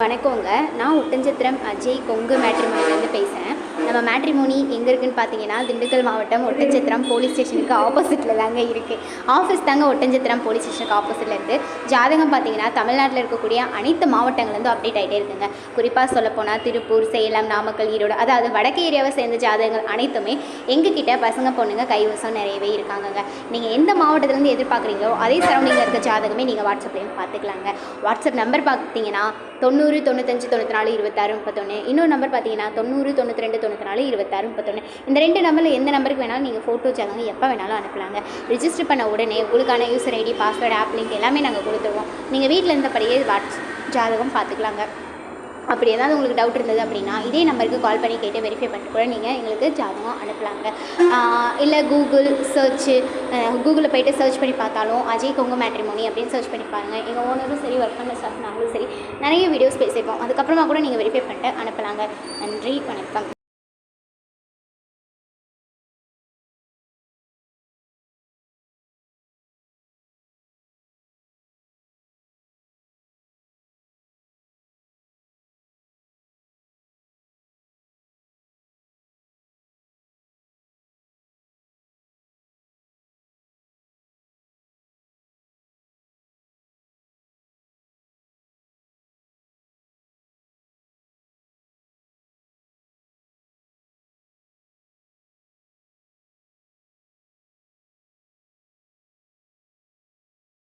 வணக்கங்க. நான் ஒட்டன்சத்திரம் அஜய் கொங்கு மேட்ரிமோனிலேருந்து பேசுகிறேன். நம்ம மேட்ரிமோனி எங்கே இருக்குதுன்னு பார்த்தீங்கன்னா, திண்டுக்கல் மாவட்டம் ஒட்டன்சத்திரம் போலீஸ் ஸ்டேஷனுக்கு ஆப்போசிட்டில் தாங்க இருக்குது. ஆஃபீஸ் தாங்க ஒட்டன்சத்திரம் போலீஸ் ஸ்டேஷனுக்கு ஆப்போசிட்டில் இருக்குது. ஜாதகம் பார்த்தீங்கன்னா தமிழ்நாட்டில் இருக்கக்கூடிய அனைத்து மாவட்டங்கள்லேருந்து அப்டேட் ஆகிட்டே இருக்குங்க. குறிப்பாக சொல்லப்போனால் திருப்பூர், சேலம், நாமக்கல், ஈரோடு, அதாவது வடக்கு ஏரியாவை சேர்ந்த ஜாதகங்கள் அனைத்துமே எங்ககிட்ட பசங்க பொண்ணுங்க கைவசம் நிறையவே இருக்காங்கங்க. நீங்கள் எந்த மாவட்டத்துலேருந்து எதிர்பார்க்குறீங்களோ அதே சரௌண்டிங்கில் இருக்க ஜாதகமே நீங்கள் வாட்ஸ்அப்லேயும் பார்த்துக்கலாங்க. வாட்ஸ்அப் நம்பர் பார்த்தீங்கன்னா 90 95 94 26 31. இன்னொரு நம்பர் பார்த்தீங்கன்னா 90 92 94 26 31. இந்த 2 நம்பரில் எந்த நம்பருக்கு வேணாலும் நீங்கள் ஃபோட்டோ ஜாதகம் எப்போ வேணாலும் அனுப்பலாங்க. ரிஜிஸ்டர் பண்ண உடனே உங்களுக்கான user ID, password, app link எல்லாமே நாங்கள் கொடுத்துருவோம். நீங்கள் வீட்டில் இருந்தபடியே ஜாதகம் பார்த்துக்கலாங்க. அப்படி ஏதாவது உங்களுக்கு டவுட் இருந்தது அப்படின்னா இதே நம்பருக்கு கால் பண்ணி கேட்டு வெரிஃபை பண்ணிட்டு கூட நீங்கள் எங்களுக்கு ஜாதகம் அனுப்பலாங்க. இல்லை கூகுளில் போய்ட்டு சர்ச் பண்ணி பார்த்தாலும் அஜய் கொங்கு மேட்ரிமோனி அப்படின்னு சர்ச் பண்ணி பாருங்கள். எங்கள் ஓனரும் சரி, ஒர்க் பண்ண ஸ்டாஃப் நாங்களும் சரி நிறைய வீடியோஸ் பேசியிருக்கோம். அதுக்கப்புறமா கூட நீங்கள் வெரிஃபை பண்ணிட்டு அனுப்பலாங்க. நன்றி, வணக்கம்.